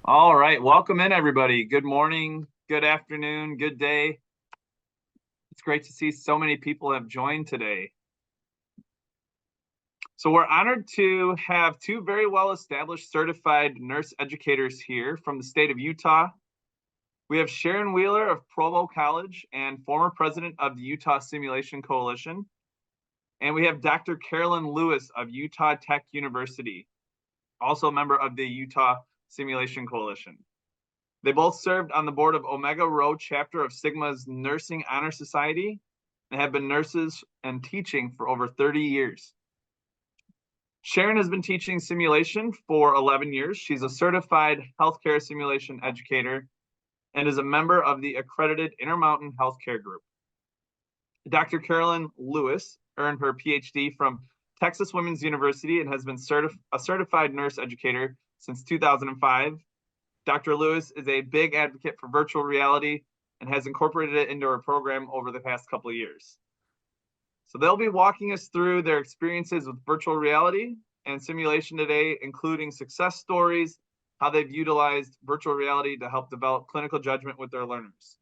All right, welcome in everybody. Good morning, good afternoon, good day. It's great to see so many people have joined today. So we're honored to have two very well-established certified nurse educators here from the state of Utah. We have Sharon Wheeler of Provo College and former president of the Utah Simulation Coalition. And we have Dr. Carolyn Lewis of Utah Tech University, also a member of the Utah Simulation Coalition. They both served on the board of Omega Rho chapter of Sigma's Nursing Honor Society and have been nurses and teaching for over 30 years. Sharon has been teaching simulation for 11 years. She's a certified healthcare simulation educator and is a member of the accredited Intermountain Healthcare Group. Dr. Carolyn Lewis earned her PhD from Texas Women's University and has been a certified nurse educator since 2005. Dr. Lewis is a big advocate for virtual reality and has incorporated it into her program over the past couple of years. So they'll be walking us through their experiences with virtual reality and simulation today, including success stories, how they've utilized virtual reality to help develop clinical judgment with their learners.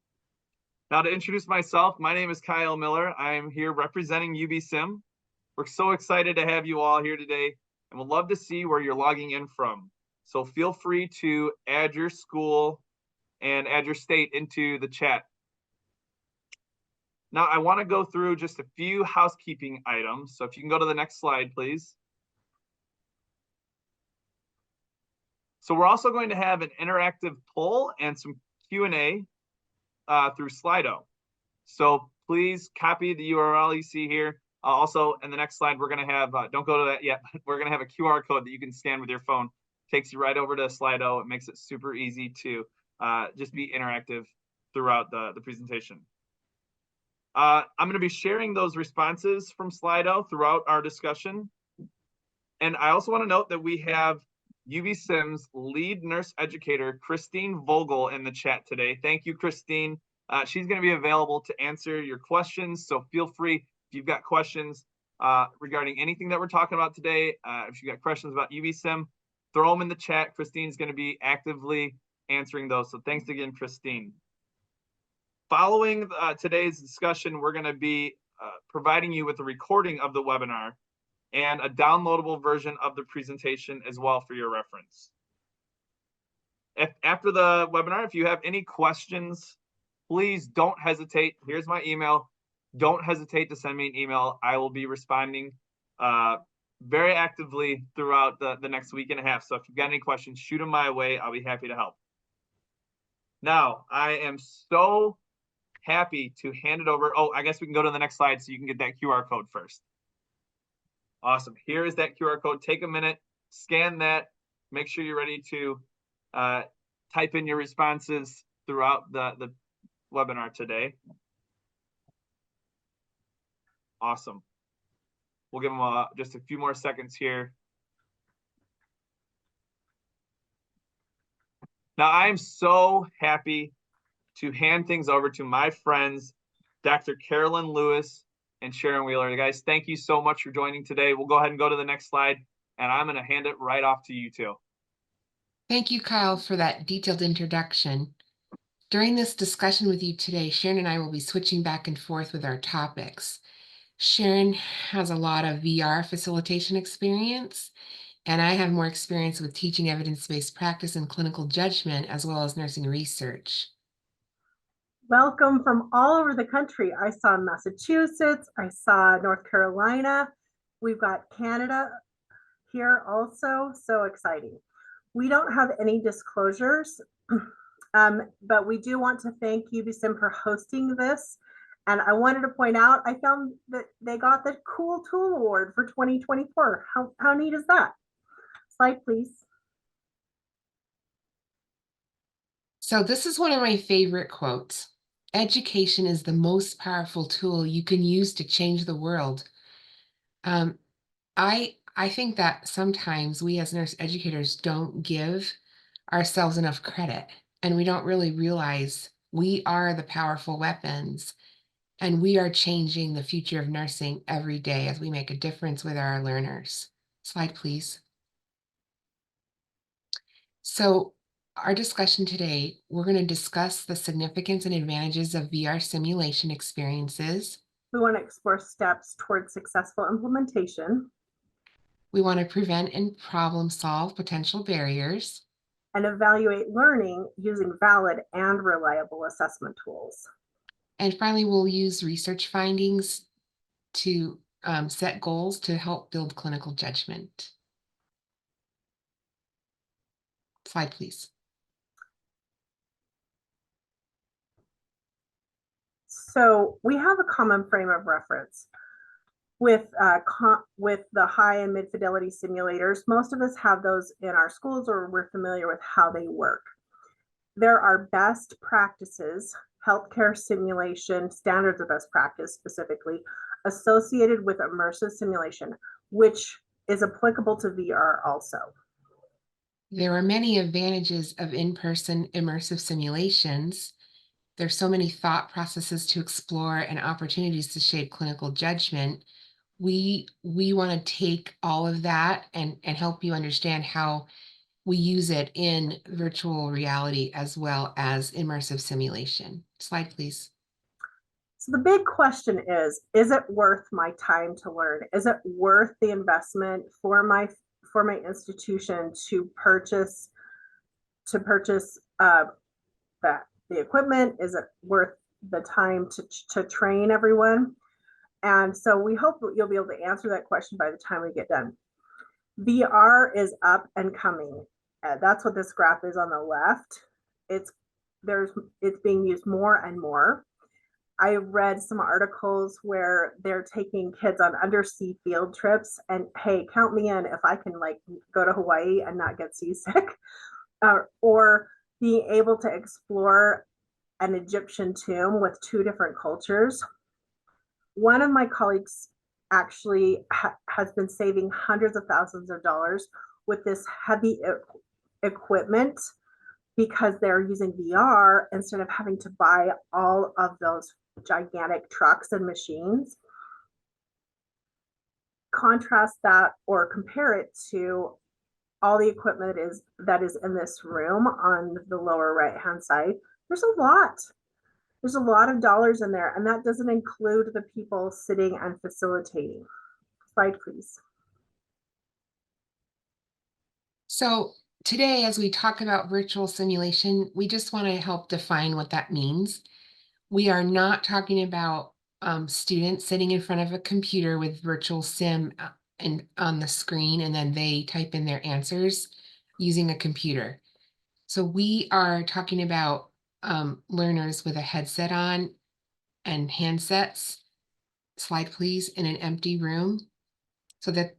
Now, to introduce myself, my name is Kyle Miller. I am here representing UbiSim. We're so excited to have you all here today and would love to see where you're logging in from. So feel free to add your school and add your state into the chat. Now, I want to go through just a few housekeeping items. So if you can go to the next slide, please. So we're also going to have an interactive poll and some Q&A through Slido. So please copy the URL you see here. Also, in the next slide, we're going to have, don't go to that yet, we're going to have a QR code that you can scan with your phone. Takes you right over to Slido. It makes it super easy to just be interactive throughout the presentation. I'm going to be sharing those responses from Slido throughout our discussion. And I also want to note that we have UbiSim's lead nurse educator, Christine Vogel, in the chat today. Thank you, Christine. She's going to be available to answer your questions. So feel free, if you've got questions regarding anything that we're talking about today, if you've got questions about UbiSim, throw them in the chat. Christine's going to be actively answering those. So thanks again, Christine. Following today's discussion, we're going to be providing you with a recording of the webinar and a downloadable version of the presentation as well for your reference. After the webinar, if you have any questions, please don't hesitate. Here's my email. Don't hesitate to send me an email. I will be responding very actively throughout the next week and a half. So if you've got any questions, shoot them my way. I'll be happy to help. Now, I am so happy to hand it over. Oh, I guess we can go to the next slide so you can get that QR code first. Awesome. Here is that QR code. Take a minute, scan that, make sure you're ready to type in your responses throughout the webinar today. Awesome. We'll give them just a few more seconds here. Now, I'm so happy to hand things over to my friends, Dr. Carolyn Lewis and Sharon Wheeler. Guys, thank you so much for joining today. We'll go ahead and go to the next slide, and I'm going to hand it right off to you two. Thank you, Kyle, for that detailed introduction. During this discussion with you today, Sharon and I will be switching back and forth with our topics. Sharon has a lot of VR facilitation experience, and I have more experience with teaching evidence-based practice and clinical judgment, as well as nursing research. Welcome from all over the country. I saw Massachusetts, I saw North Carolina. We've got Canada here also, so exciting. We don't have any disclosures, but we do want to thank UbiSim for hosting this. And I wanted to point out, I found that they got the Cool Tool Award for 2024. How neat is that? Slide, please. So this is one of my favorite quotes. Education is the most powerful tool you can use to change the world. I think that sometimes we as nurse educators don't give ourselves enough credit, and we don't really realize we are the powerful weapons, and we are changing the future of nursing every day as we make a difference with our learners. Slide, please. So our discussion today, we're going to discuss the significance and advantages of VR simulation experiences. We want to explore steps towards successful implementation We want to prevent and problem solve potential barriers. and evaluate learning using valid and reliable assessment tools. And finally, we'll use research findings to set goals to help build clinical judgment. Slide, please. So we have a common frame of reference with the high and mid fidelity simulators. Most of us have those in our schools, or we're familiar with how they work. There are best practices, healthcare simulation, standards of best practice specifically, associated with immersive simulation, which is applicable to VR also. There are many advantages of in-person immersive simulations. There's so many thought processes to explore and opportunities to shape clinical judgment. We want to take all of that and help you understand how we use it in virtual reality as well as immersive simulation. Slide, please. So the big question is it worth my time to learn? Is it worth the investment for my institution to purchase the equipment? Is it worth the time to train everyone? And so we hope that you'll be able to answer that question by the time we get done. VR is up and coming. That's what this graph is on the left. It's being used more and more. I read some articles where they're taking kids on undersea field trips, and hey, count me in if I can like go to Hawaii and not get seasick, or being able to explore an Egyptian tomb with 2 different cultures. One of my colleagues actually has been saving hundreds of thousands of dollars with this heavy equipment because they're using VR instead of having to buy all of those gigantic trucks and machines. Contrast that or compare it to all the equipment that is in this room on the lower right hand side. There's a lot of dollars in there, and that doesn't include the people sitting and facilitating. Slide, please. So today, as we talk about virtual simulation, we just want to help define what that means. We are not talking about students sitting in front of a computer with virtual sim and on the screen, and then they type in their answers using a computer. So we are talking about learners with a headset on and handsets, slide please, in an empty room so that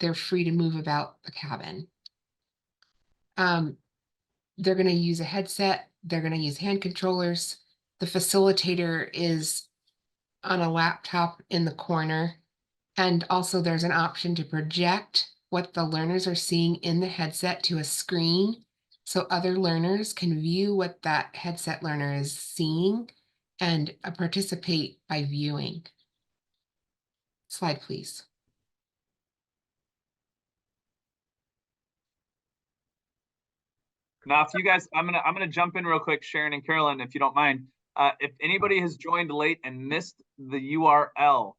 they're free to move about the cabin. They're going to use a headset. They're going to use hand controllers. The facilitator is on a laptop in the corner. And also there's an option to project what the learners are seeing in the headset to a screen so other learners can view what that headset learner is seeing and participate by viewing. Slide, please. Now, if you guys, I'm gonna jump in real quick, Sharon and Carolyn, if you don't mind. If anybody has joined late and missed the URL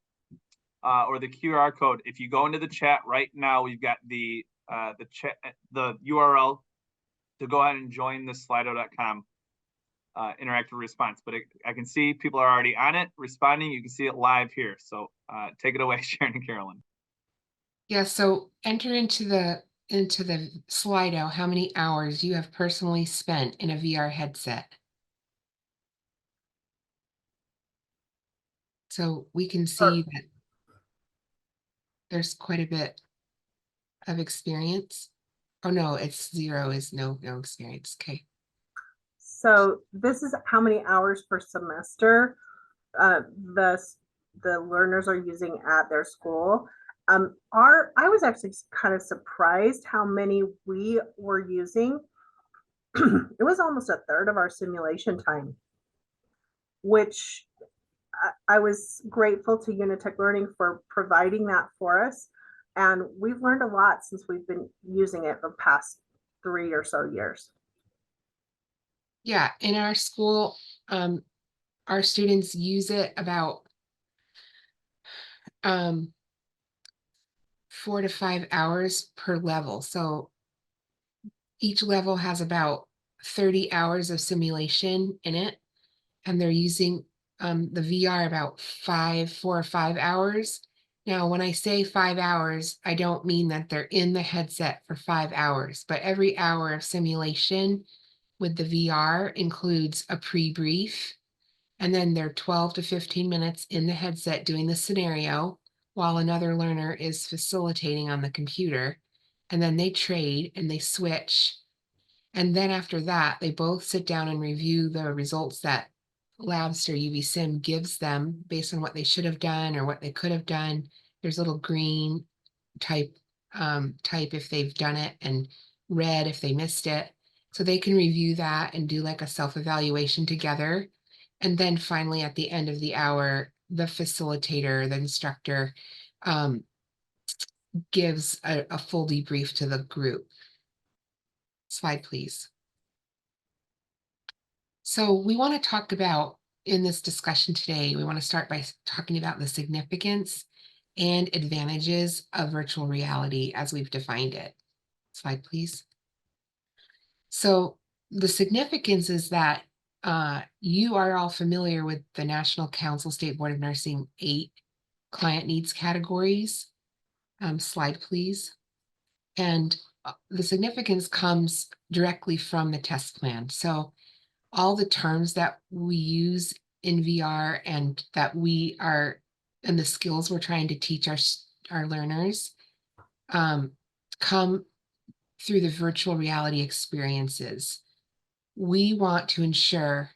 or the QR code, if you go into the chat right now, we've got the URL to go ahead and join the slido.com interactive response. But I can see people are already on it, responding. You can see it live here. So take it away, Sharon and Carolyn. Yeah, so enter into the Slido how many hours you have personally spent in a VR headset. So we can see that there's quite a bit of experience. Oh no, it's 0 is no experience. Okay. So this is how many hours per semester the learners are using at their school. I was actually kind of surprised how many we were using. It was almost a third of our simulation time, which I was grateful to Unitech Learning for providing that for us. And we've learned a lot since we've been using it the past 3 or so years. Yeah, in our school, our students use it about 4 to 5 hours per level. So each level has about 30 hours of simulation in it, and they're using the VR about 4 or 5 hours. Now, when I say 5 hours, I don't mean that they're in the headset for 5 hours, but every hour of simulation with the VR includes a pre-brief, and then they're 12 to 15 minutes in the headset doing the scenario while another learner is facilitating on the computer. And then they trade and they switch. And then after that, they both sit down and review the results that Labster UbiSim gives them based on what they should have done or what they could have done. There's a little green type if they've done it, and red if they missed it. So they can review that and do like a self-evaluation together. And then finally, at the end of the hour, the facilitator, the instructor, gives a full debrief to the group. Slide, please. So we want to talk about, in this discussion today, we want to start by talking about the significance and advantages of virtual reality as we've defined it. Slide, please. So the significance is that you are all familiar with the National Council State Board of Nursing 8 client needs categories. Slide, please. And the significance comes directly from the test plan. So all the terms that we use in VR and that we are, and the skills we're trying to teach our learners come through the virtual reality experiences. We want to ensure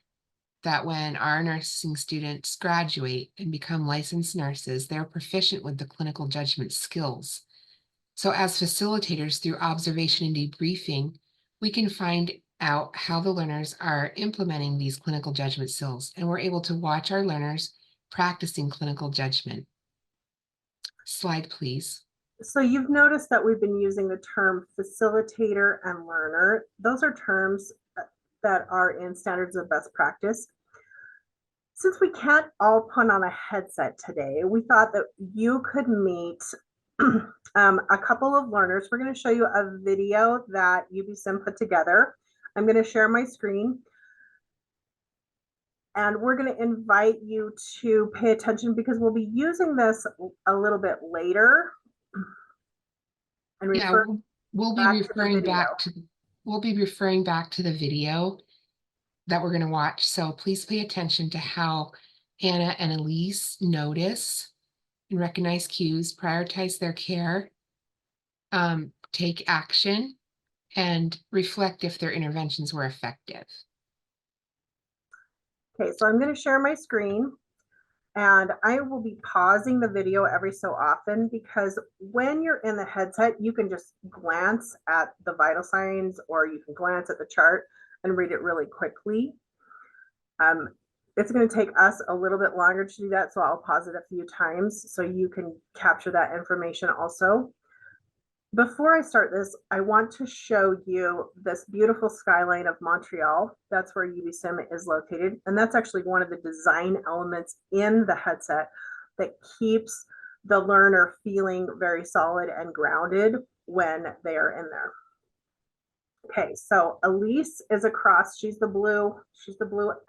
that when our nursing students graduate and become licensed nurses, they're proficient with the clinical judgment skills. So as facilitators, through observation and debriefing, we can find out how the learners are implementing these clinical judgment skills, and we're able to watch our learners practicing clinical judgment. Slide, please. So you've noticed that we've been using the term facilitator and learner. Those are terms that are in standards of best practice. Since we can't all put on a headset today, we thought that you could meet a couple of learners. We're going to show you a video that UbiSim put together. I'm going to share my screen. And we're going to invite you to pay attention because we'll be using this a little bit later. And we'll be referring back to the video that we're going to watch. So please pay attention to how Anna and Elise notice and recognize cues, prioritize their care, take action, and reflect if their interventions were effective. Okay, so I'm going to share my screen, and I will be pausing the video every so often because when you're in the headset, you can just glance at the vital signs or you can glance at the chart and read it really quickly. It's going to take us a little bit longer to do that, so I'll pause it a few times so you can capture that information also. Before I start this, I want to show you this beautiful skyline of Montreal. That's where UbiSim is located. And that's actually one of the design elements in the headset that keeps the learner feeling very solid and grounded when they are in there. Okay, so Elise is across, she's the blue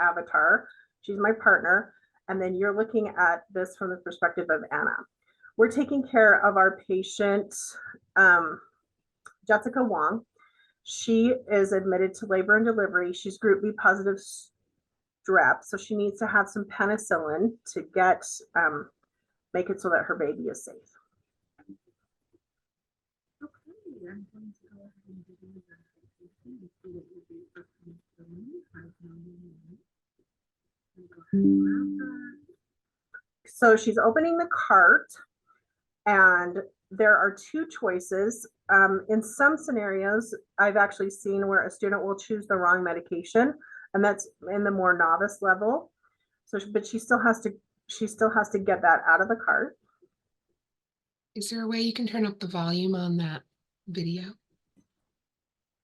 avatar. She's my partner. And then you're looking at this from the perspective of Anna. We're taking care of our patient, Jessica Wong. She is admitted to labor and delivery. She's group B positive strep, so she needs to have some penicillin to get make it so that her baby is safe. Okay, I'm going to go ahead and give you the So she's opening the cart, and there are two choices. In some scenarios, I've actually seen where a student will choose the wrong medication, and that's in the more novice level. So, but she still has to get that out of the cart. Is there a way you can turn up the volume on that video?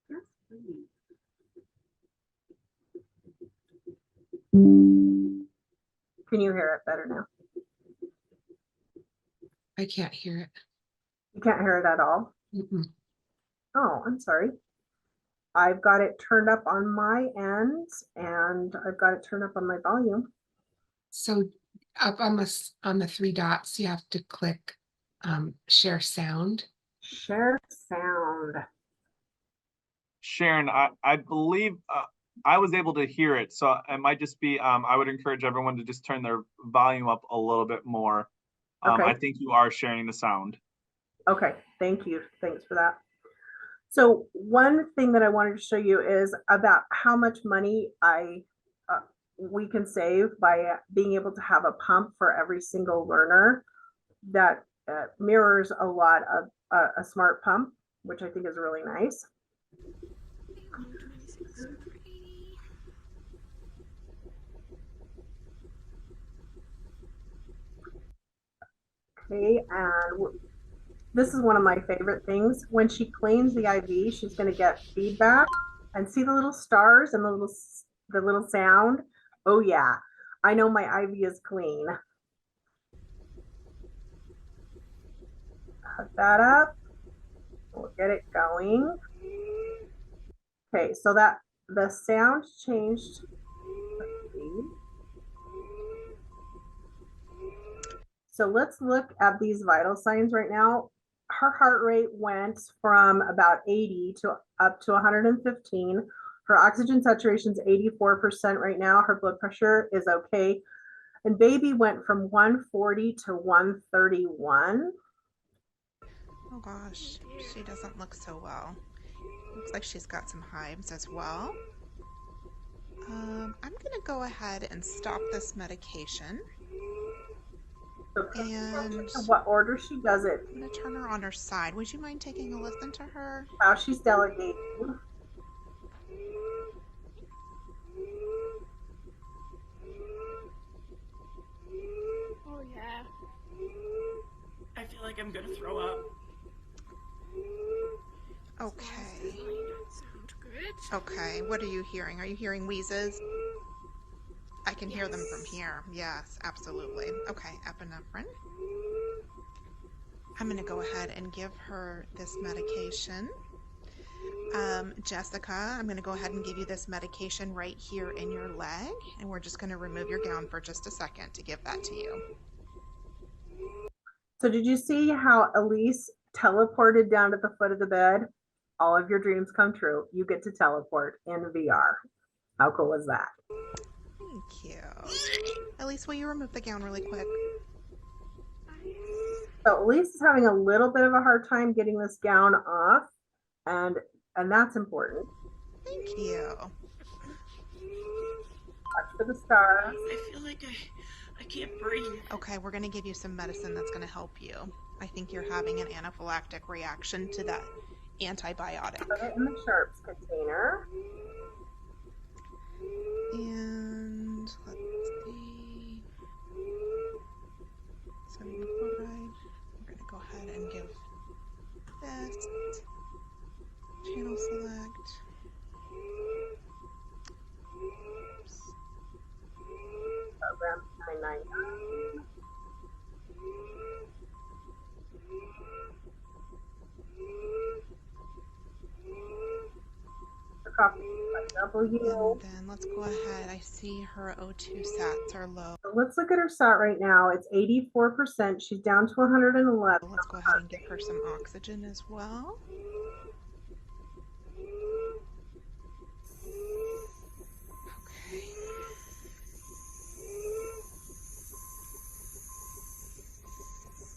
Yes, please. Can you hear it better now? I can't hear it. You can't hear it at all? Mm-mm. Oh, I'm sorry. I've got it turned up on my end and I've got it turned up on my volume. So up on the three dots, you have to click share sound. Share sound. Sharon, I believe I was able to hear it, so it might just be, I would encourage everyone to just turn their volume up a little bit more. Okay. I think you are sharing the sound. Okay, thank you. Thanks for that. So one thing that I wanted to show you is about how much money we can save by being able to have a pump for every single learner that mirrors a lot of a smart pump, which I think is really nice. Okay, and this is one of my favorite things. When she cleans the IV, she's going to get feedback and see the little stars and the little sound. Oh yeah, I know my IV is clean. Hook that up. We'll get it going. Okay, so that the sound changed. So let's look at these vital signs right now. Her heart rate went from about 80 to up to 115. Her oxygen saturation is 84% right now. Her blood pressure is okay. And baby went from 140 to 131. Oh gosh, she doesn't look so well. Looks like she's got some hives as well. I'm gonna go ahead and stop this medication. So And what order she does it, I'm gonna turn her on her side. Would you mind taking a listen to her? how she's delegating. Oh yeah. I feel like I'm gonna throw up. Okay. Sound good. Okay, what are you hearing? Are you hearing wheezes? I can hear them from here. Yes, absolutely. Okay, epinephrine. I'm gonna go ahead and give her this medication. Jessica, I'm gonna go ahead and give you this medication right here in your leg, and we're just gonna remove your gown for just a second to give that to you. So did you see how Elise teleported down to the foot of the bed? All of your dreams come true. You get to teleport in VR. How cool is that? Thank you. Elise, will you remove the gown really quick? So Elise is having a little bit of a hard time getting this gown off, and that's important. Thank you. Watch for the stars. I feel like I can't breathe. Okay, we're gonna give you some medicine that's gonna help you. I think you're having an anaphylactic reaction to that antibiotic. Put it in the sharps container. And let's see. Sodium chloride. We're gonna go ahead and give this. Channel select. Oops. Program 999. The copy by W. And then let's go ahead. I see her O2 sats are low. So let's look at her SAT right now. It's 84%. She's down to 111. Let's go ahead and give her some oxygen as well. Okay.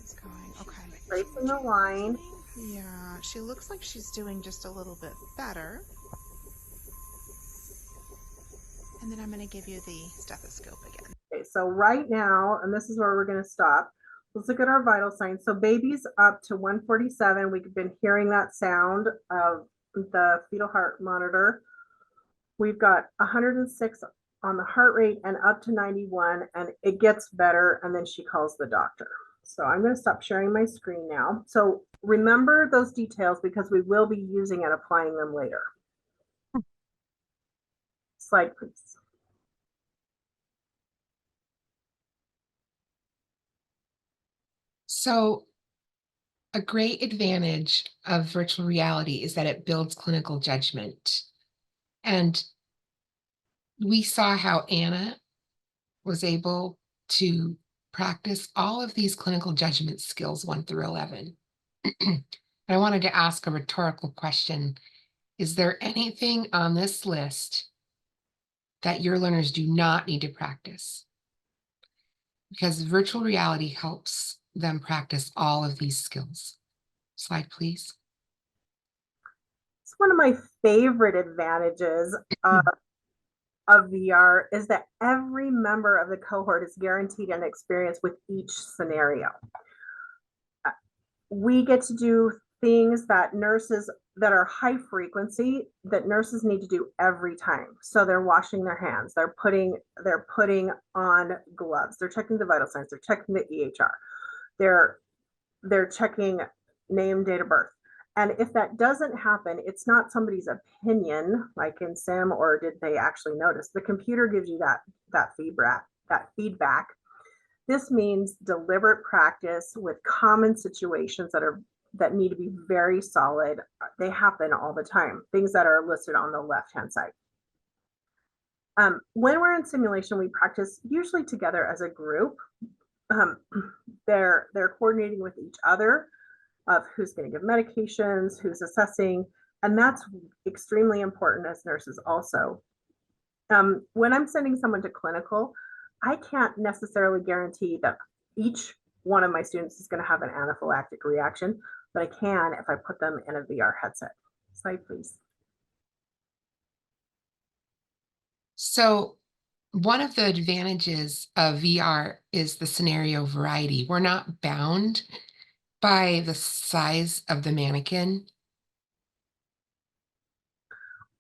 It's going. Okay. Tracing the line. Yeah, she looks like she's doing just a little bit better. And then I'm going to give you the stethoscope again. Okay, so right now, and this is where we're going to stop. Let's look at our vital signs. So baby's up to 147. We've been hearing that sound of the fetal heart monitor. We've got 106 on the heart rate and up to 91, and it gets better, and then she calls the doctor. So I'm going to stop sharing my screen now. So remember those details because we will be using and applying them later. Slide, please. So a great advantage of virtual reality is that it builds clinical judgment. And we saw how Anna was able to practice all of these clinical judgment skills 1 through 11. I wanted to ask a rhetorical question. Is there anything on this list that your learners do not need to practice? Because virtual reality helps them practice all of these skills. Slide, please. It's one of my favorite advantages of VR is that every member of the cohort is guaranteed an experience with each scenario. We get to do things that nurses that are high frequency that nurses need to do every time. So they're washing their hands, they're putting on gloves, they're checking the vital signs, they're checking the EHR, they're checking name, date of birth. And if that doesn't happen, it's not somebody's opinion, like in SIM, or did they actually notice? The computer gives you that feedback. This means deliberate practice with common situations that need to be very solid. They happen all the time, things that are listed on the left-hand side. When we're in simulation, we practice usually together as a group. They're coordinating with each other of who's going to give medications, who's assessing, and that's extremely important as nurses also. When I'm sending someone to clinical, I can't necessarily guarantee that each one of my students is going to have an anaphylactic reaction, but I can if I put them in a VR headset. Slide, please. So one of the advantages of VR is the scenario variety. We're not bound by the size of the mannequin.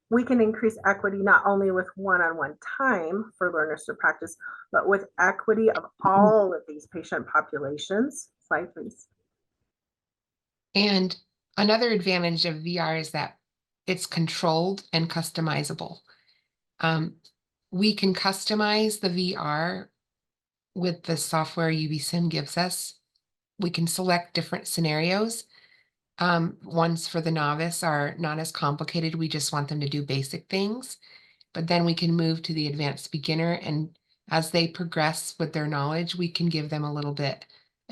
We can increase equity not only with one-on-one time for learners to practice, but with equity of all of these patient populations. Slide, please. And another advantage of VR is that it's controlled and customizable. We can customize the VR with the software UbiSim gives us. We can select different scenarios. Ones for the novice are not as complicated. We just want them to do basic things. But then we can move to the advanced beginner. And as they progress with their knowledge, we can give them a little bit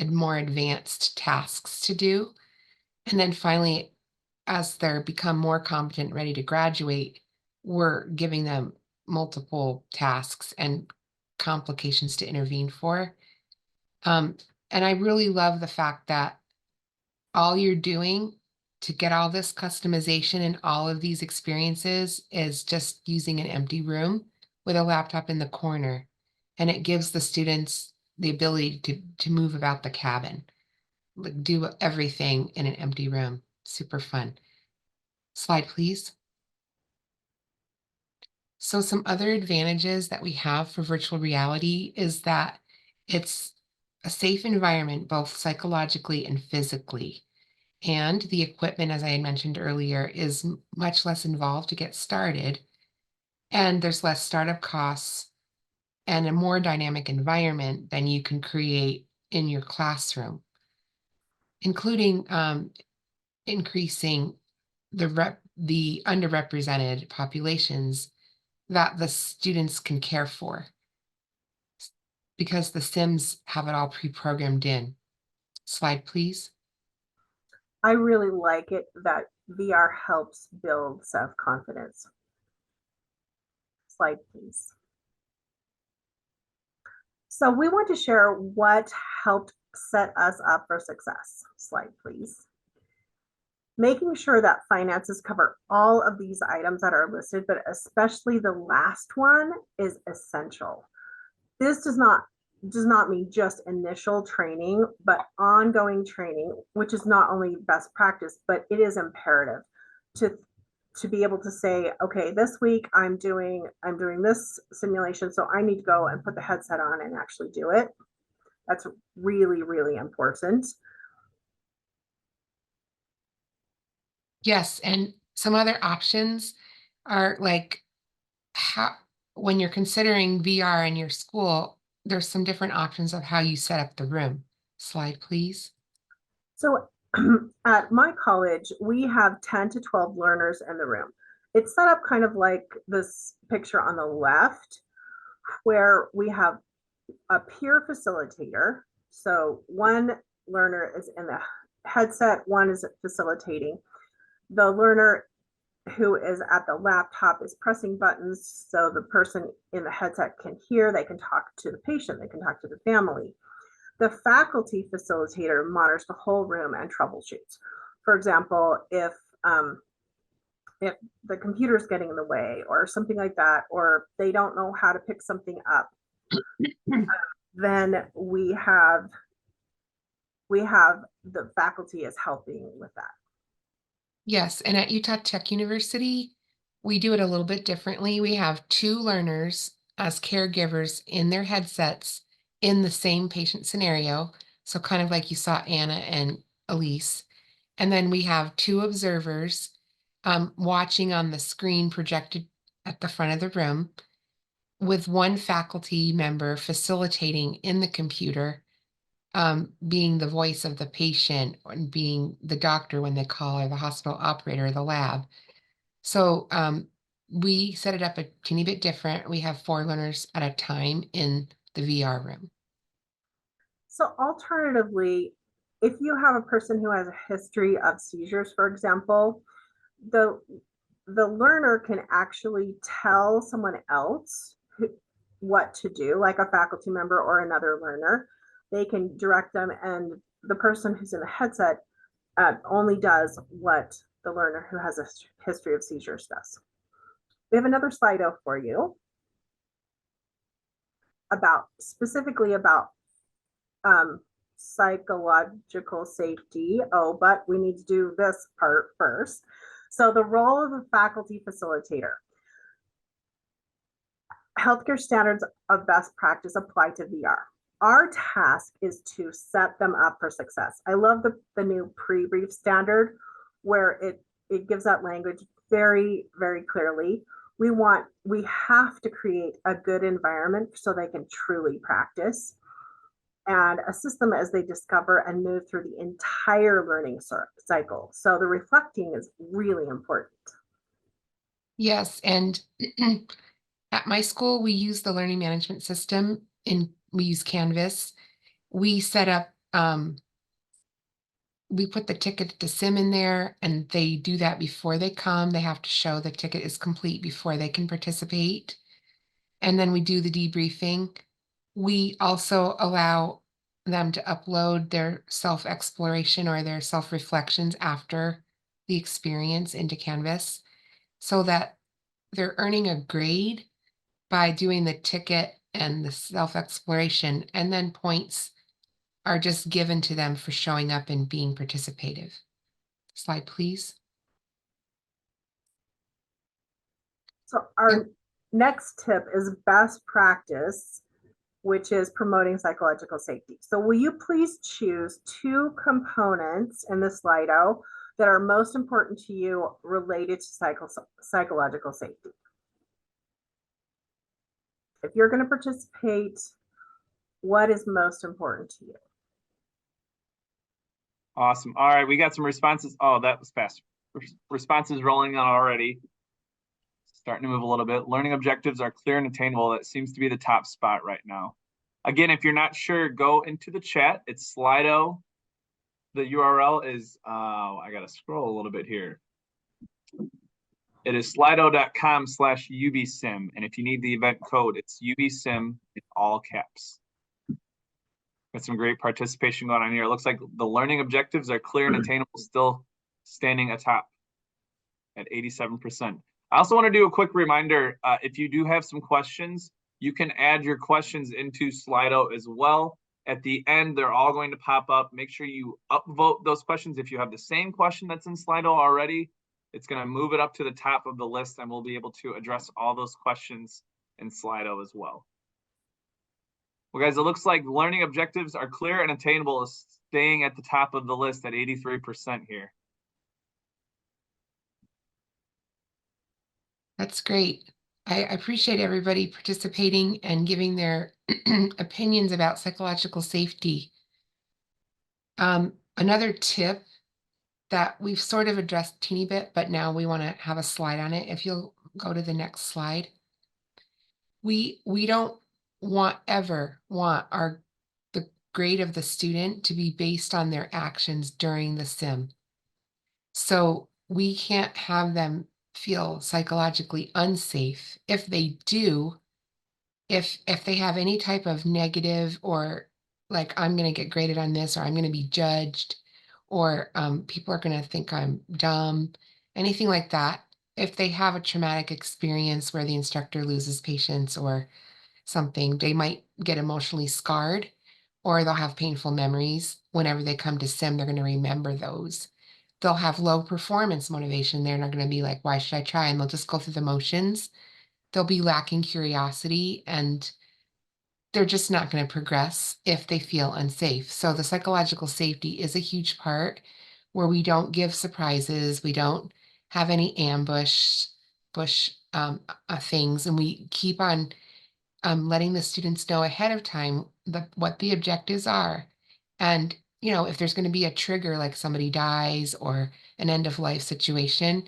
more advanced tasks to do. And then finally, as they're become more competent, ready to graduate, we're giving them multiple tasks and complications to intervene for. And I really love the fact that all you're doing to get all this customization and all of these experiences is just using an empty room with a laptop in the corner. And it gives the students the ability to move about the cabin, like do everything in an empty room. Super fun. Slide, please. So some other advantages that we have for virtual reality is that it's a safe environment, both psychologically and physically. And the equipment, as I had mentioned earlier, is much less involved to get started. And there's less startup costs and a more dynamic environment than you can create in your classroom, including increasing the underrepresented populations that the students can care for because the Sims have it all pre-programmed in. Slide, please. I really like it that VR helps build self-confidence. Slide, please. So we want to share what helped set us up for success. Slide, please. Making sure that finances cover all of these items that are listed, but especially the last one is essential. This does not mean just initial training, but ongoing training, which is not only best practice, but it is imperative to be able to say, okay, this week I'm doing this simulation, so I need to go and put the headset on and actually do it. That's really, really important. Yes, and some other options are like how when you're considering VR in your school, there's some different options of how you set up the room. Slide, please. So at my college, we have 10 to 12 learners in the room. It's set up kind of like this picture on the left, where we have a peer facilitator. So one learner is in the headset, one is facilitating. The learner who is at the laptop is pressing buttons so the person in the headset can hear, they can talk to the patient, they can talk to the family. The faculty facilitator monitors the whole room and troubleshoots. For example, if the computer's getting in the way or something like that, or they don't know how to pick something up, then we have the faculty is helping with that. Yes, and at Utah Tech University, we do it a little bit differently. We have 2 learners as caregivers in their headsets in the same patient scenario. So kind of like you saw Anna and Elise. And then we have 2 observers watching on the screen projected at the front of the room, with 1 faculty member facilitating in the computer, being the voice of the patient and being the doctor when they call, or the hospital operator, or the lab. So we set it up a teeny bit different. We have 4 learners at a time in the VR room. So alternatively, if you have a person who has a history of seizures, for example, the learner can actually tell someone else what to do, like a faculty member or another learner. They can direct them, and the person who's in the headset only does what the learner who has a history of seizures does. We have another Slido for you specifically about psychological safety. Oh, but we need to do this part first. So the role of the faculty facilitator. Healthcare standards of best practice apply to VR. Our task is to set them up for success. I love the new pre-brief standard where it gives that language very, very clearly. We have to create a good environment so they can truly practice and assist them as they discover and move through the entire learning cycle. So the reflecting is really important. Yes, and at my school, we use the learning management system, and we use Canvas. We set up, we put the ticket to sim in there, and they do that before they come. They have to show the ticket is complete before they can participate. And then we do the debriefing. We also allow them to upload their self-exploration or their self-reflections after the experience into Canvas, so that they're earning a grade by doing the ticket and the self-exploration, and then points are just given to them for showing up and being participative. Slide, please. So our next tip is best practice, which is promoting psychological safety. So will you please choose 2 components in this Slido that are most important to you related to psychological safety? If you're going to participate, what is most important to you? Awesome. All right, we got some responses. Oh, that was fast. Responses rolling on already. Starting to move a little bit. Learning objectives are clear and attainable. That seems to be the top spot right now. Again, if you're not sure, go into the chat. It's Slido. The URL is, I got to scroll a little bit here. It is slido.com/UbiSim. And if you need the event code, it's UbiSim in all caps. Got some great participation going on here. It looks like the learning objectives are clear and attainable, still standing atop at 87%. I also want to do a quick reminder. If you do have some questions, you can add your questions into Slido as well. At the end, they're all going to pop up. Make sure you upvote those questions. If you have the same question that's in Slido already, it's going to move it up to the top of the list, and we'll be able to address all those questions in Slido as well. Well, guys, it looks like learning objectives are clear and attainable is staying at the top of the list at 83% here. That's great. I appreciate everybody participating and giving their opinions about psychological safety. Another tip that we've sort of addressed teeny bit, but now we want to have a slide on it. If you'll go to the next slide. We don't ever want the grade of the student to be based on their actions during the sim. So we can't have them feel psychologically unsafe. If they do, if they have any type of negative, or like, I'm going to get graded on this, or I'm going to be judged, or people are going to think I'm dumb, anything like that. If they have a traumatic experience where the instructor loses patience or something, they might get emotionally scarred, or they'll have painful memories. Whenever they come to sim, they're going to remember those. They'll have low performance motivation. They're not going to be like, why should I try? And they'll just go through the motions. They'll be lacking curiosity, and they're just not going to progress if they feel unsafe. So the psychological safety is a huge part, where we don't give surprises, we don't have any bush things, and we keep on letting the students know ahead of time what the objectives are. And, if there's going to be a trigger, like somebody dies or an end of life situation,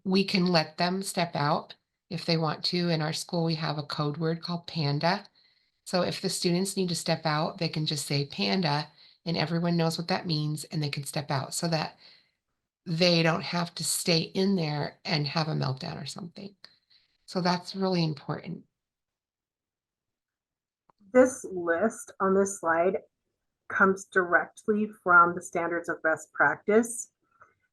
we can let them step out if they want to. In our school, we have a code word called Panda. So if the students need to step out, they can just say Panda, and everyone knows what that means, and they can step out, so that they don't have to stay in there and have a meltdown or something. So that's really important. This list on this slide comes directly from the standards of best practice.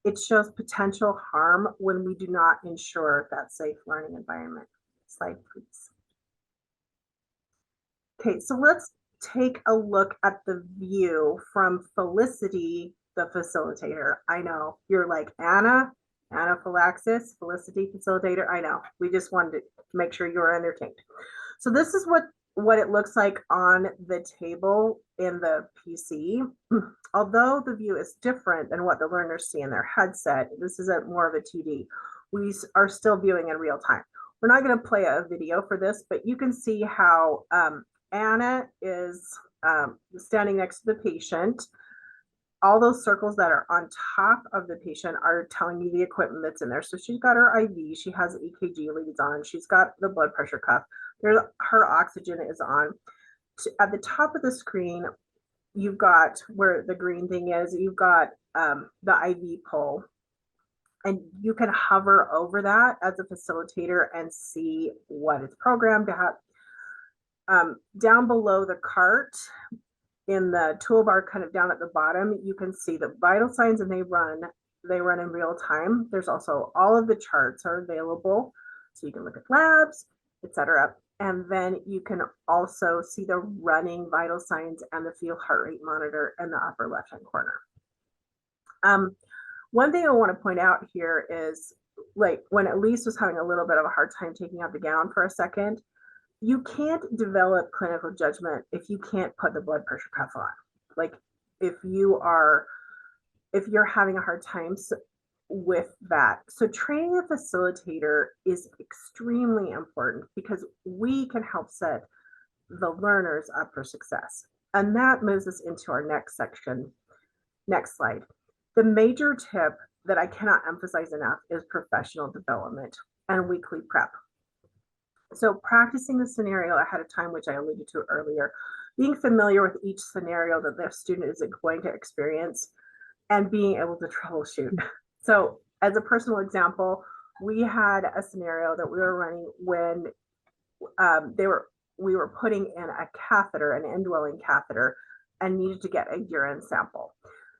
It shows potential harm when we do not ensure that safe learning environment. Slide, please. Okay, so let's take a look at the view from Felicity, the facilitator. I know you're like, anaphylaxis, Felicity, facilitator. I know, we just wanted to make sure you were entertained. So this is what it looks like on the table in the PC. Although the view is different than what the learners see in their headset, this is more of a 2D. We are still viewing in real time. We're not going to play a video for this, but you can see how Anna is standing next to the patient. All those circles that are on top of the patient are telling you the equipment that's in there. So she's got her IV, she has EKG leads on, she's got the blood pressure cuff, her oxygen is on. At the top of the screen, you've got where the green thing is, you've got the IV pole, and you can hover over that as a facilitator and see what it's programmed to have. Down below the cart, in the toolbar, kind of down at the bottom, you can see the vital signs, and they run in real time. There's also all of the charts are available, so you can look at labs, etc. And then you can also see the running vital signs and the field heart rate monitor in the upper left-hand corner. One thing I want to point out here is, like, when Elise was having a little bit of a hard time taking out the gown for a second, you can't develop clinical judgment if you can't put the blood pressure cuff on. Like, if you're having a hard time with that. So training a facilitator is extremely important, because we can help set the learners up for success. And that moves us into our next section. Next slide. The major tip that I cannot emphasize enough is professional development and weekly prep. So practicing the scenario ahead of time, which I alluded to earlier, being familiar with each scenario that the student is going to experience, and being able to troubleshoot. So as a personal example, we had a scenario that we were running when we were putting in a catheter, an indwelling catheter, and needed to get a urine sample.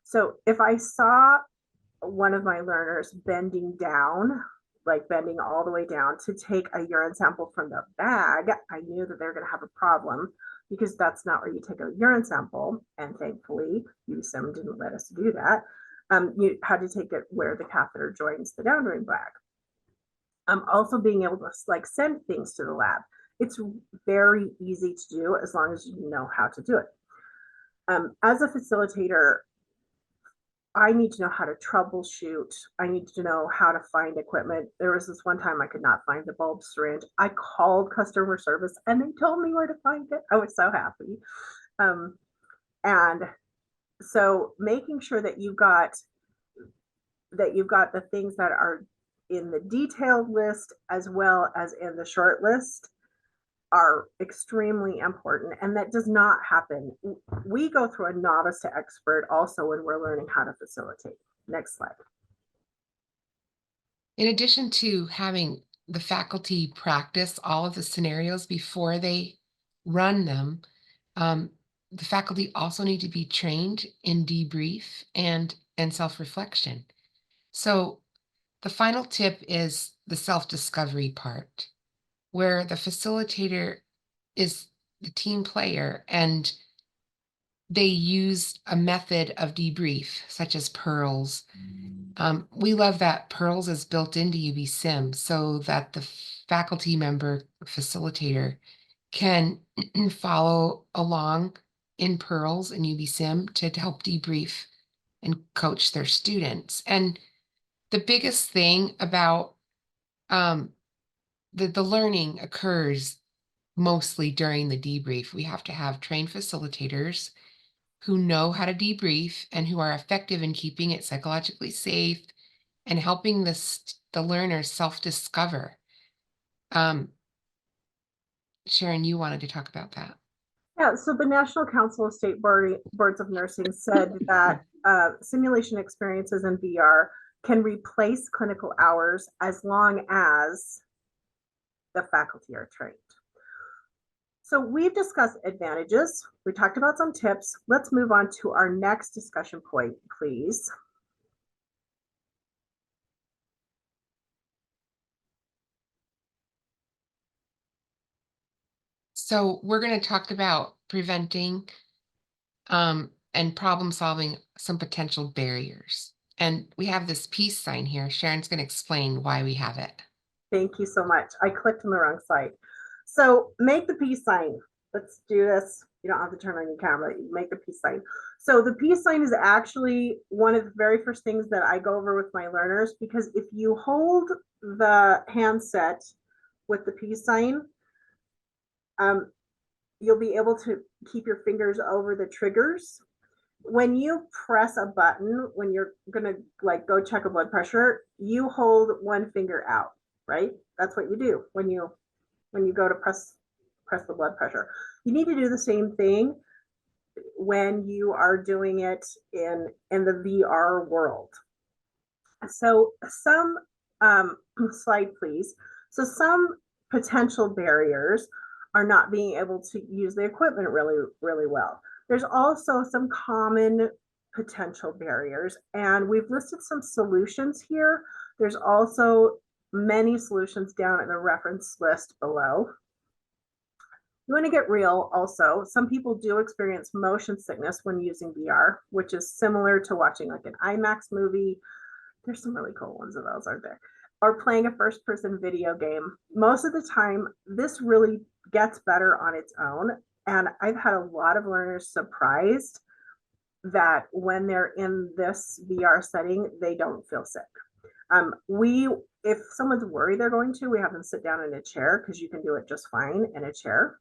So if I saw one of my learners bending down, like bending all the way down to take a urine sample from the bag, I knew that they're going to have a problem, because that's not where you take a urine sample. And thankfully, UbiSim didn't let us do that. You had to take it where the catheter joins the downdrain bag. Also being able to like send things to the lab. It's very easy to do as long as you know how to do it. As a facilitator, I need to know how to troubleshoot. I need to know how to find equipment. There was this one time I could not find the bulb syringe. I called customer service and they told me where to find it. I was so happy. And So making sure that you've got the things that are in the detailed list as well as in the short list are extremely important, and that does not happen. We go through a novice to expert also when we're learning how to facilitate. Next slide. In addition to having the faculty practice all of the scenarios before they run them, the faculty also need to be trained in debrief and self-reflection. So the final tip is the self-discovery part, where the facilitator is the team player and they use a method of debrief, such as pearls. We love that pearls is built into UbiSim so that the faculty member facilitator can follow along in pearls and UbiSim to help debrief and coach their students. And the biggest thing about the learning occurs mostly during the debrief. We have to have trained facilitators who know how to debrief and who are effective in keeping it psychologically safe and helping the learners self-discover. Sharon, you wanted to talk about that. Yeah, so the National Council of State Boards of Nursing said that simulation experiences in VR can replace clinical hours as long as the faculty are trained. So we've discussed advantages. We talked about some tips. Let's move on to our next discussion point, please. So we're going to talk about preventing and problem solving some potential barriers. And we have this peace sign here. Sharon's going to explain why we have it. Thank you so much. I clicked on the wrong site. So make the peace sign. Let's do this. You don't have to turn on your camera. You make the peace sign. So the peace sign is actually one of the very first things that I go over with my learners, because if you hold the handset with the peace sign, you'll be able to keep your fingers over the triggers. When you press a button, when you're gonna like go check a blood pressure, you hold one finger out, right? That's what you do when you go to press the blood pressure. You need to do the same thing when you are doing it in the VR world. So some slide please. So some potential barriers are not being able to use the equipment really well. There's also some common potential barriers, and we've listed some solutions here. There's also many solutions down in the reference list below. You want to get real also. Some people do experience motion sickness when using VR, which is similar to watching like an IMAX movie. There's some really cool ones of those, aren't there? Or playing a first-person video game. Most of the time, this really gets better on its own. And I've had a lot of learners surprised that when they're in this VR setting, they don't feel sick. If someone's worried they're going to, we have them sit down in a chair because you can do it just fine in a chair.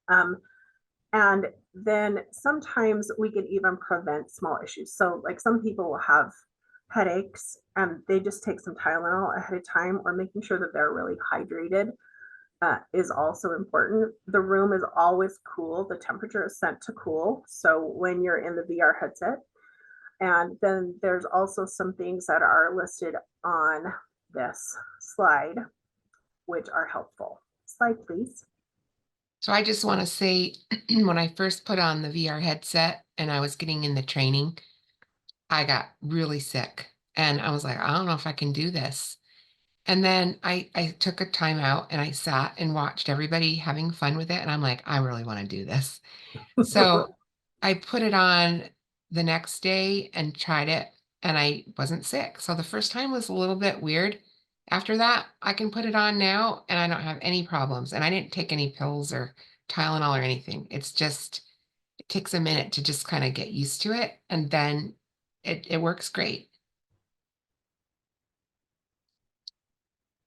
And then sometimes we can even prevent small issues. So like some people will have headaches and they just take some Tylenol ahead of time, or making sure that they're really hydrated is also important. The room is always cool. The temperature is set to cool. So when you're in the VR headset, and then there's also some things that are listed on this slide, which are helpful. Slide, please. So I just want to say, when I first put on the VR headset and I was getting in the training, I got really sick. And I was like, I don't know if I can do this. And then I took a time out and I sat and watched everybody having fun with it. And I'm like, I really want to do this. So I put it on the next day and tried it, and I wasn't sick. So the first time was a little bit weird. After that, I can put it on now and I don't have any problems. And I didn't take any pills or Tylenol or anything. It's just, it takes a minute to just kind of get used to it. And then it works great.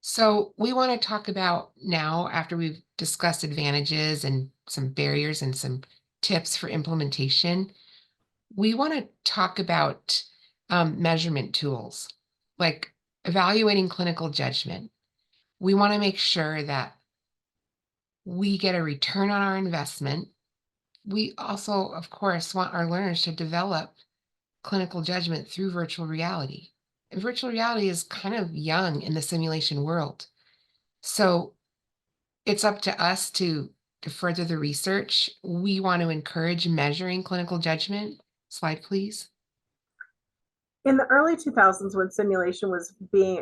So we want to talk about now, after we've discussed advantages and some barriers and some tips for implementation, we want to talk about measurement tools, like evaluating clinical judgment. We want to make sure that we get a return on our investment. We also, of course, want our learners to develop clinical judgment through virtual reality. And virtual reality is kind of young in the simulation world. So it's up to us to further the research. We want to encourage measuring clinical judgment. Slide, please. In the early 2000s, when simulation was being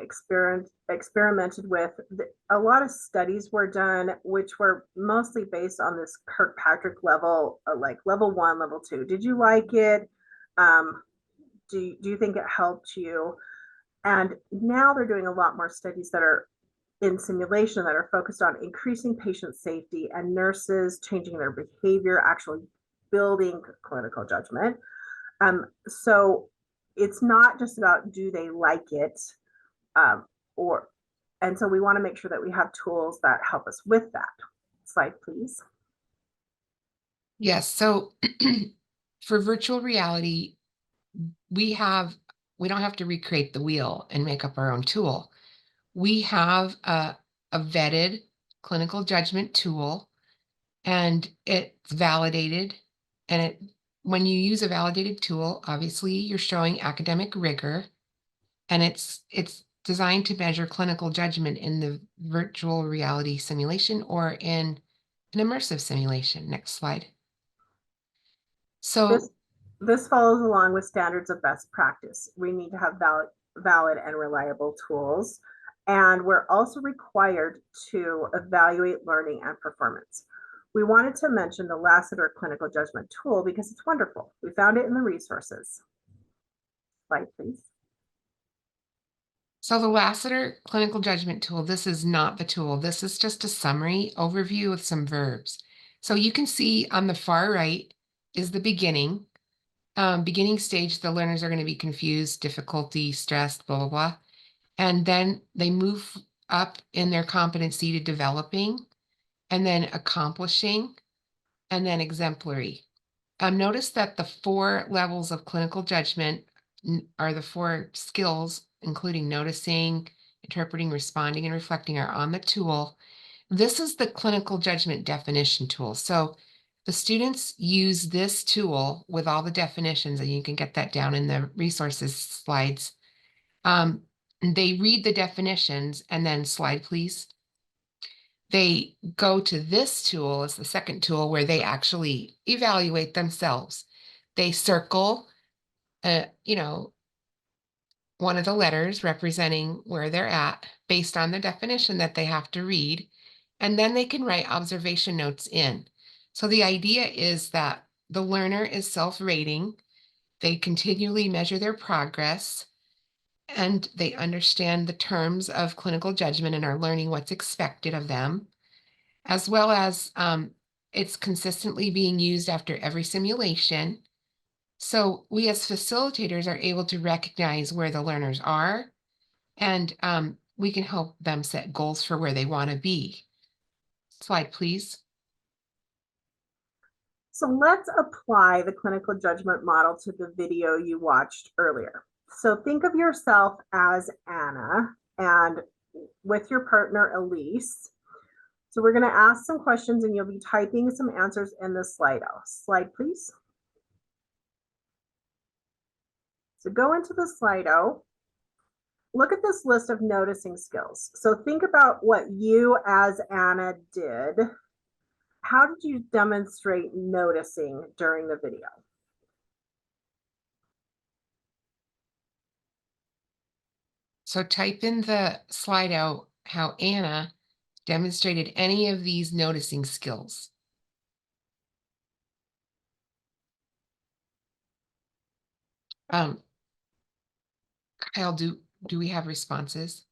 experimented with, a lot of studies were done, which were mostly based on this Kirkpatrick level, like level 1, level 2. Did you like it? Do you think it helped you? And now they're doing a lot more studies that are in simulation that are focused on increasing patient safety and nurses changing their behavior, actually building clinical judgment. So it's not just about do they like it, and so we want to make sure that we have tools that help us with that. Slide, please. Yes, so for virtual reality, we don't have to recreate the wheel and make up our own tool. We have a vetted clinical judgment tool, and it's validated. And when you use a validated tool, obviously you're showing academic rigor, and it's designed to measure clinical judgment in the virtual reality simulation or in an immersive simulation. Next slide. So This follows along with standards of best practice. We need to have valid and reliable tools. And we're also required to evaluate learning and performance. We wanted to mention the Lassiter clinical judgment tool because it's wonderful. We found it in the resources. Slide, please. So the Lassiter clinical judgment tool, this is not the tool. This is just a summary overview with some verbs. So you can see on the far right is the beginning. Beginning stage, the learners are going to be confused, difficulty, stressed, blah, blah, blah. And then they move up in their competency to developing, and then accomplishing, and then exemplary. Notice that the 4 levels of clinical judgment are the 4 skills, including noticing, interpreting, responding, and reflecting, are on the tool. This is the clinical judgment definition tool. So the students use this tool with all the definitions, and you can get that down in the resources slides. They read the definitions, and then slide, please. They go to this tool as the second tool where they actually evaluate themselves. They circle, one of the letters representing where they're at based on the definition that they have to read, and then they can write observation notes in. So the idea is that the learner is self-rating, they continually measure their progress, and they understand the terms of clinical judgment and are learning what's expected of them, as well as it's consistently being used after every simulation. So we as facilitators are able to recognize where the learners are, and we can help them set goals for where they want to be. Slide, please. So let's apply the clinical judgment model to the video you watched earlier. So think of yourself as Anna and with your partner, Elise. So we're going to ask some questions and you'll be typing some answers in the Slido. Slide, please. So go into the Slido. Look at this list of noticing skills. So think about what you as Anna did. How did you demonstrate noticing during the video? So type in the Slido how Anna demonstrated any of these noticing skills. Kyle, do we have responses?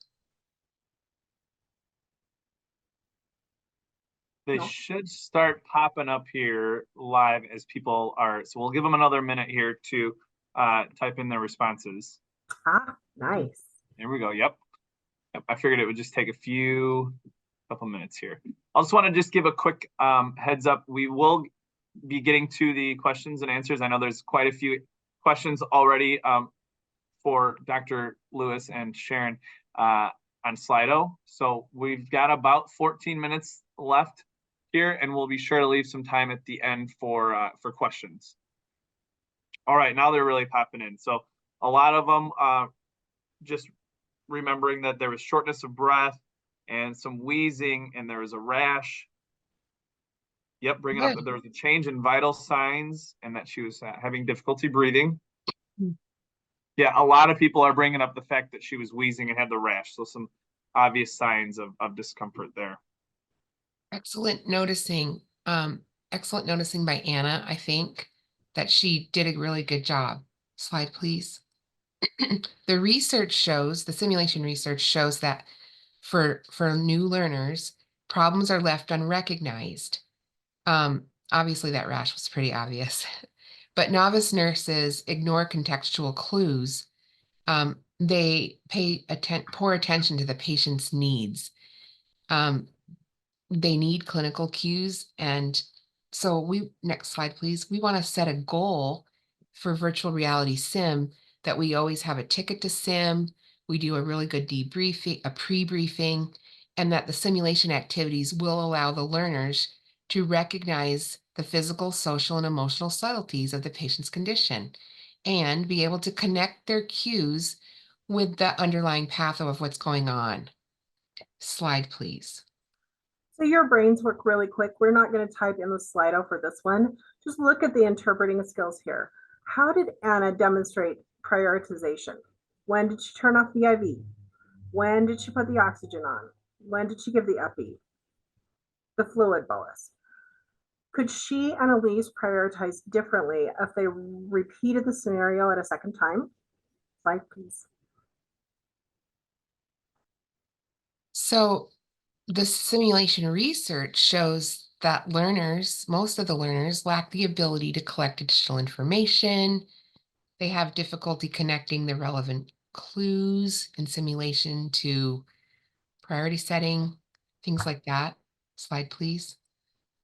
They should start popping up here live as people are. So we'll give them another minute here to type in their responses. Ah, nice. There we go. Yep. I figured it would just take a couple minutes here. I just want to just give a quick heads up. We will be getting to the questions and answers. I know there's quite a few questions already for Dr. Lewis and Sharon on Slido. So we've got about 14 minutes left here, and we'll be sure to leave some time at the end for questions. All right, now they're really popping in. So a lot of them just remembering that there was shortness of breath and some wheezing, and there was a rash. Yep, bringing up that there was a change in vital signs and that she was having difficulty breathing. Yeah, a lot of people are bringing up the fact that she was wheezing and had the rash. So some obvious signs of discomfort there. Excellent noticing. Excellent noticing by Anna, I think, that she did a really good job. Slide, please. The research shows, the simulation research shows that for new learners, problems are left unrecognized. Obviously that rash was pretty obvious, but novice nurses ignore contextual clues. They pay poor attention to the patient's needs. They need clinical cues. And so next slide, please. We want to set a goal for virtual reality sim that we always have a ticket to sim. We do a really good debriefing, a pre-briefing, and that the simulation activities will allow the learners to recognize the physical, social, and emotional subtleties of the patient's condition and be able to connect their cues with the underlying path of what's going on. Slide, please. So your brains work really quick. We're not going to type in the Slido for this one. Just look at the interpreting skills here. How did Anna demonstrate prioritization? When did she turn off the IV? When did she put the oxygen on? When did she give the epi? The fluid bolus. Could she and Elise prioritize differently if they repeated the scenario at a second time? Slide, please. So the simulation research shows that most of the learners lack the ability to collect additional information. They have difficulty connecting the relevant clues in simulation to priority setting, things like that. Slide, please.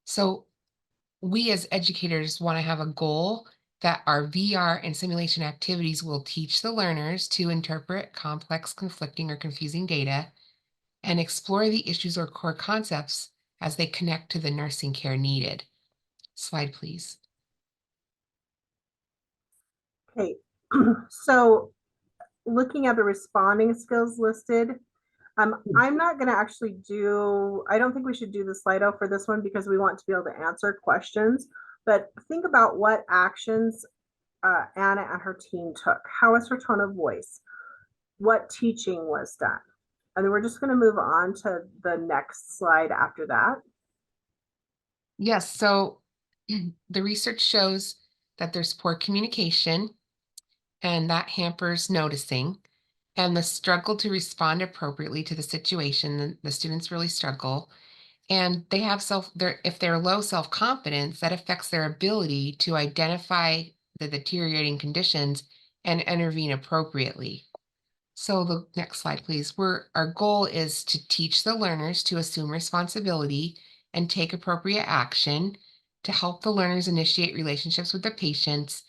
So we as educators want to have a goal that our VR and simulation activities will teach the learners to interpret complex, conflicting, or confusing data and explore the issues or core concepts as they connect to the nursing care needed. Slide, please. Okay, so looking at the responding skills listed, I'm not going to actually I don't think we should do the Slido for this one because we want to be able to answer questions, but think about what actions Anna and her team took. How was her tone of voice? What teaching was done? And then we're just going to move on to the next slide after that. Yes, so the research shows that there's poor communication and that hampers noticing and the struggle to respond appropriately to the situation. The students really struggle and they have if they're low self-confidence, that affects their ability to identify the deteriorating conditions and intervene appropriately. So the next slide, please. Our goal is to teach the learners to assume responsibility and take appropriate action to help the learners initiate relationships with the patients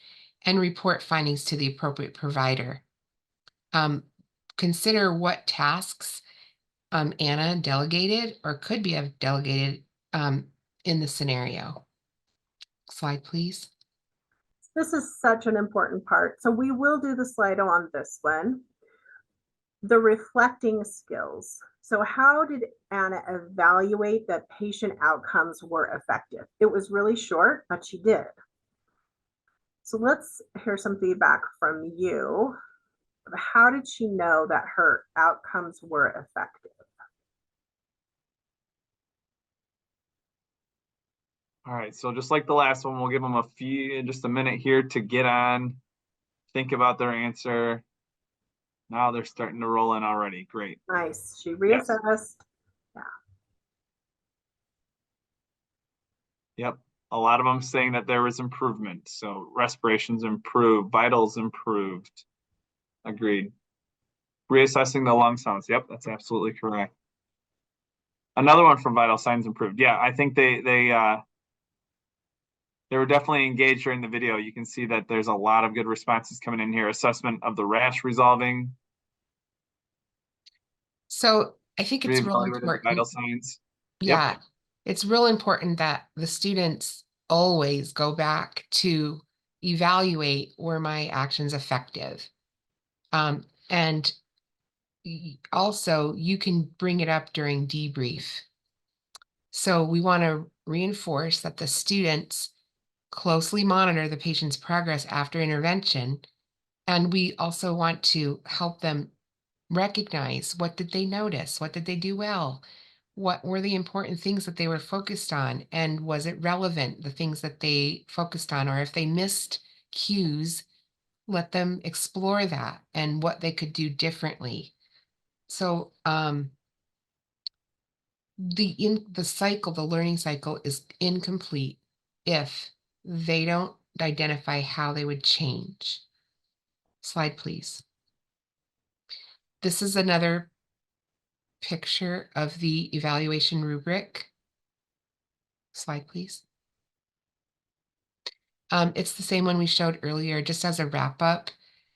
and report findings to the appropriate provider. Consider what tasks Anna delegated or could be have delegated in the scenario. Slide, please. This is such an important part. So we will do the Slido on this one. The reflecting skills. So how did Anna evaluate that patient outcomes were effective? It was really short, but she did. So let's hear some feedback from you. How did she know that her outcomes were effective? All right, so just like the last one, we'll give them just a minute here to get on, think about their answer. Now they're starting to roll in already. Great. Nice. She reassessed. Yes. Yeah. Yep. A lot of them saying that there was improvement. So respirations improved, vitals improved. Agreed. Reassessing the lung sounds. Yep, that's absolutely correct. Another one from vital signs improved. Yeah, I think they They were definitely engaged during the video. You can see that there's a lot of good responses coming in here. Assessment of the rash resolving, So I think it's real reevaluated vital important. signs. Yep. Yeah, it's real important that the students always go back to evaluate, were my actions effective? And also you can bring it up during debrief. So we want to reinforce that the students closely monitor the patient's progress after intervention. And we also want to help them recognize, what did they notice? What did they do well? What were the important things that they were focused on? And was it relevant, the things that they focused on? Or if they missed cues, let them explore that and what they could do differently. So the learning cycle is incomplete if they don't identify how they would change. Slide, please. This is another picture of the evaluation rubric. Slide, please. It's the same one we showed earlier, just as a wrap up,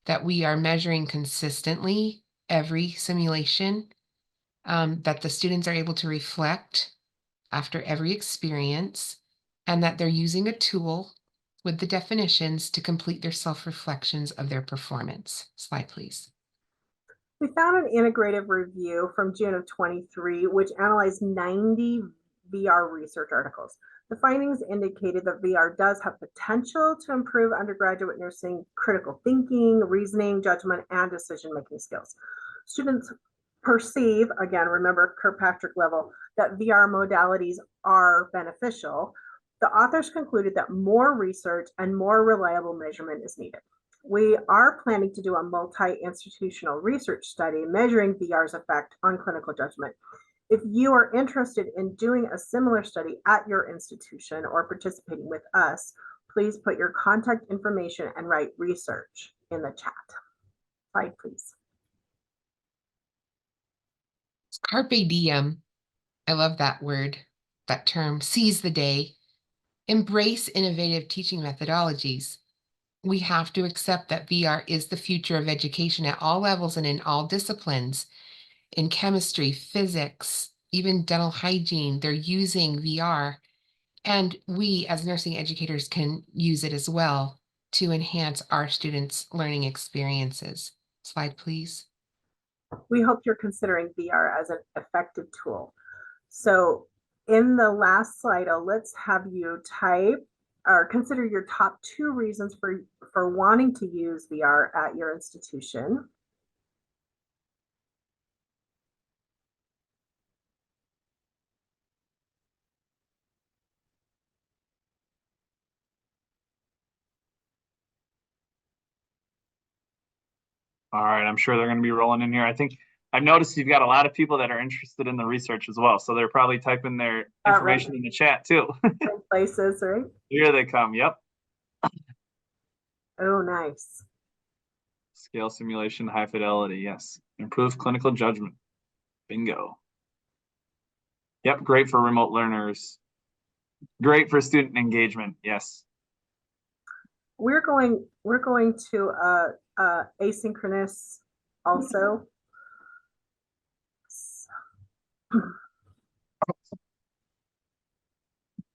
that we are measuring consistently every simulation, that the students are able to reflect after every experience, and that they're using a tool with the definitions to complete their self-reflections of their performance. Slide, please. We found an integrative review from June of 23, which analyzed 90 VR research articles. The findings indicated that VR does have potential to improve undergraduate nursing critical thinking, reasoning, judgment, and decision-making skills. Students perceive, again, remember Kirkpatrick level, that VR modalities are beneficial. The authors concluded that more research and more reliable measurement is needed. We are planning to do a multi-institutional research study measuring VR's effect on clinical judgment. If you are interested in doing a similar study at your institution or participating with us, please put your contact information and write research in the chat. Slide, please. Carpe diem. I love that word, that term. Seize the day. Embrace innovative teaching methodologies. We have to accept that VR is the future of education at all levels and in all disciplines. In chemistry, physics, even dental hygiene, they're using VR. And we as nursing educators can use it as well to enhance our students' learning experiences. Slide, please. We hope you're considering VR as an effective tool. So in the last slide, let's have you type or consider your top 2 reasons for wanting to use VR at your institution. All right, I'm sure they're going to be rolling in here. I think I've noticed you've got a lot of people that are interested in the research as well. So they're probably typing their information in the chat too. Places, right? Here they come. Yep. Oh, nice. Scale simulation, high fidelity. Yes. Improved clinical judgment. Bingo. Yep. Great for remote learners. Great for student engagement. Yes. We're going to asynchronous also.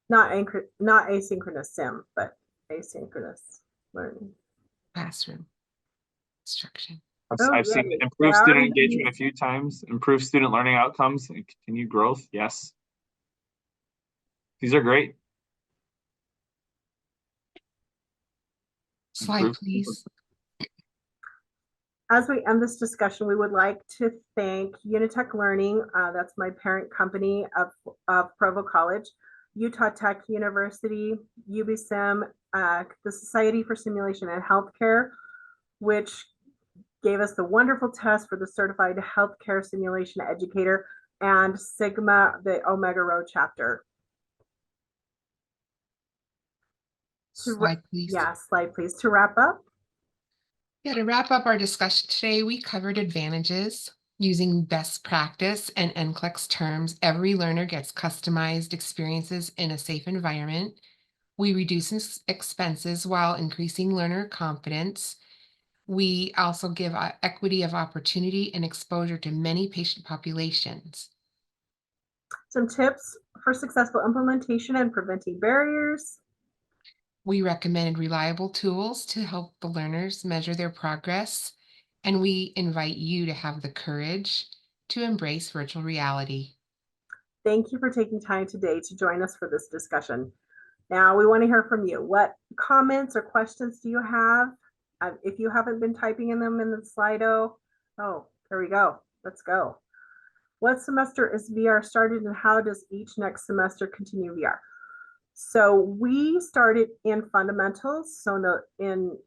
Not asynchronous sim, but asynchronous learning. Classroom instruction. I've seen improved student engagement a few times, improved student learning outcomes, and continued growth. Yes. These are great. Slide, please. As we end this discussion, we would like to thank Unitech Learning, that's my parent company of Provo College, Utah Tech University, UbiSim, the Society for Simulation and Healthcare, which gave us the wonderful test for the Certified Healthcare Simulation Educator, and Sigma, the Omega Rho chapter. Slide, please. Yeah, slide, please. To wrap up. Yeah, to wrap up our discussion today, we covered advantages. Using best practice and NCLEX terms, every learner gets customized experiences in a safe environment. We reduce expenses while increasing learner confidence. We also give equity of opportunity and exposure to many patient populations. Some tips for successful implementation and preventing barriers. We recommended reliable tools to help the learners measure their progress, and we invite you to have the courage to embrace virtual reality. Thank you for taking time today to join us for this discussion. Now we want to hear from you. What comments or questions do you have? If you haven't been typing in them in the Slido, oh, there we go. Let's go. What semester is VR started and how does each next semester continue VR? So we started in fundamentals. So in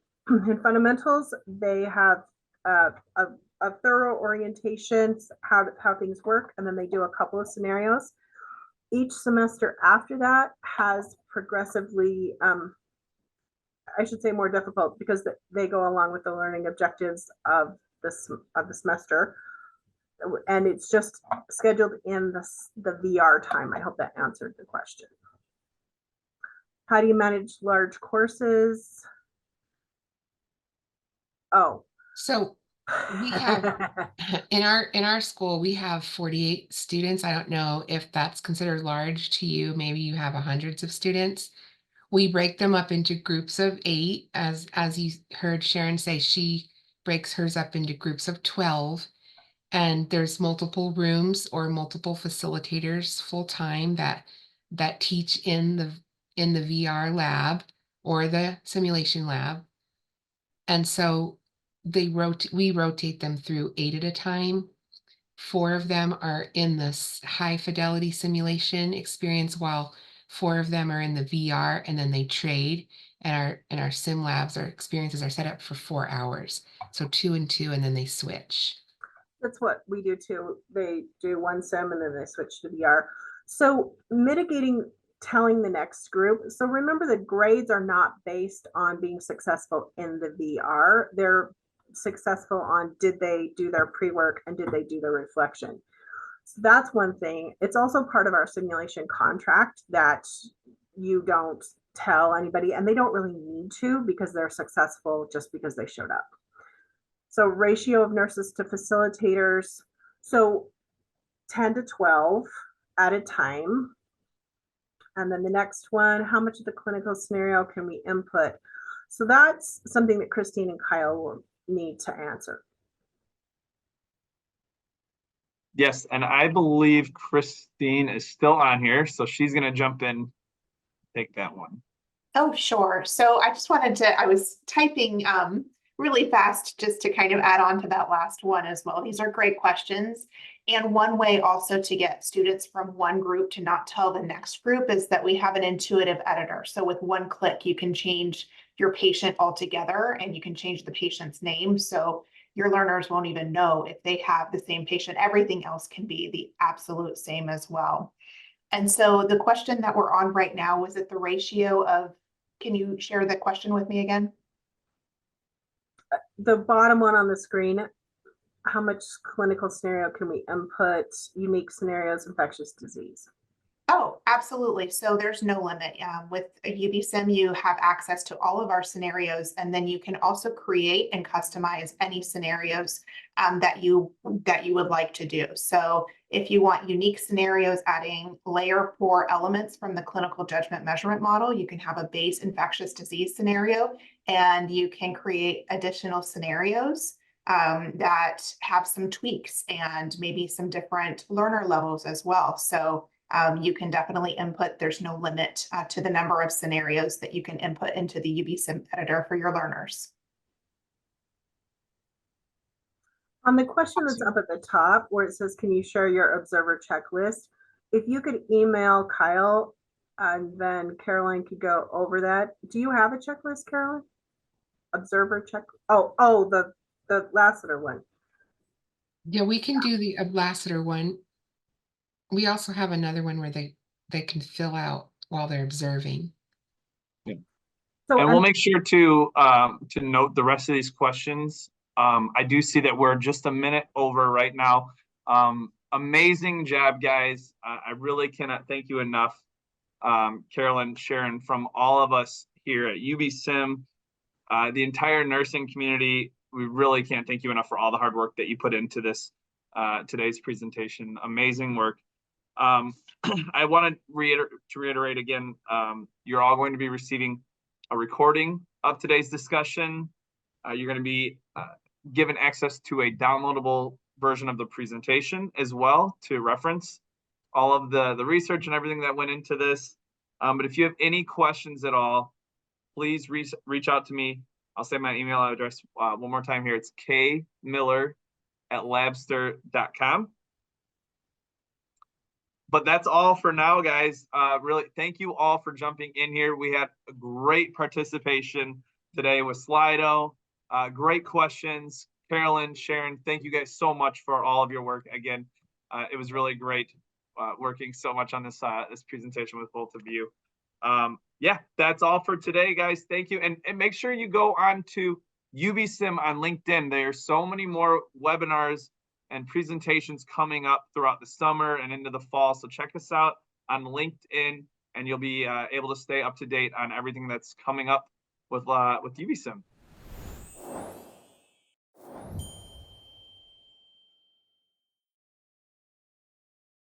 fundamentals, they have a thorough orientation, how things work, and then they do a couple of scenarios. Each semester after that has progressively, I should say more difficult because they go along with the learning objectives of the semester. And it's just scheduled in the VR time. I hope that answered the question. How do you manage large courses? Oh. So we have in our school, we have 48 students. I don't know if that's considered large to you. Maybe you have hundreds of students. We break them up into groups of 8. As you heard Sharon say, she breaks hers up into groups of 12. And there's multiple rooms or multiple facilitators full-time that teach in the VR lab or the simulation lab. And so we rotate them through 8 at a time. 4 of them are in this high fidelity simulation experience while 4 of them are in the VR, and then they trade, and our sim labs or experiences are set up for 4 hours. So 2 and 2, and then they switch. That's what we do too. They do one sim and then they switch to VR. So mitigating telling the next group. So remember, the grades are not based on being successful in the VR. They're successful on did they do their pre-work and did they do their reflection. So that's one thing. It's also part of our simulation contract that you don't tell anybody, and they don't really need to because they're successful just because they showed up. So ratio of nurses to facilitators. So 10 to 12 at a time. And then the next one, how much of the clinical scenario can we input? So that's something that Christine and Kyle will need to answer. Yes, and I believe Christine is still on here, so she's going to jump in, take that one. Oh, sure. So I just wanted to, I was typing really fast just to kind of add on to that last one as well. These are great questions. And one way also to get students from one group to not tell the next group is that we have an intuitive editor. So with one click, you can change your patient altogether and you can change the patient's name. So your learners won't even know if they have the same patient. Everything else can be the absolute same as well. And so the question that we're on right now, was it the ratio of, can you share the question with me again? The bottom one on the screen, how much clinical scenario can we input? Unique scenarios, infectious disease. Oh, absolutely. So there's no limit. With a UbiSim, you have access to all of our scenarios, and then you can also create and customize any scenarios that you would like to do. So if you want unique scenarios, adding layer 4 elements from the clinical judgment measurement model, you can have a base infectious disease scenario, and you can create additional scenarios that have some tweaks and maybe some different learner levels as well. So you can definitely input. There's no limit to the number of scenarios that you can input into the UbiSim editor for your learners. On the question that's up at the top where it says, can you share your observer checklist? If you could email Kyle and then Caroline could go over that. Do you have a checklist, Caroline? Observer check. Oh, the Lassiter one. Yeah, we can do the Lassiter one. We also have another one where they can fill out while they're observing. Yeah. So and we'll make sure to note the rest of these questions. I do see that we're just a minute over right now. Amazing job, guys. I really cannot thank you enough. Carolyn, Sharon, from all of us here at UbiSim, the entire nursing community. We really can't thank you enough for all the hard work that you put into this today's presentation. Amazing work. I want to reiterate again, you're all going to be receiving a recording of today's discussion. You're going to be given access to a downloadable version of the presentation as well to reference all of the research and everything that went into this. But if you have any questions at all, please reach out to me. I'll say my email address one more time here. It's kmiller@labster.com. But that's all for now, guys. Really, thank you all for jumping in here. We had a great participation today with Slido. Great questions. Carolyn, Sharon, thank you guys so much for all of your work. Again, it was really great working so much on this this presentation with both of you. Yeah, that's all for today, guys. Thank you. And make sure you go on to UbiSim on LinkedIn. There's so many more webinars and presentations coming up throughout the summer and into the fall. So check us out on LinkedIn, and you'll be able to stay up to date on everything that's coming up with UbiSim.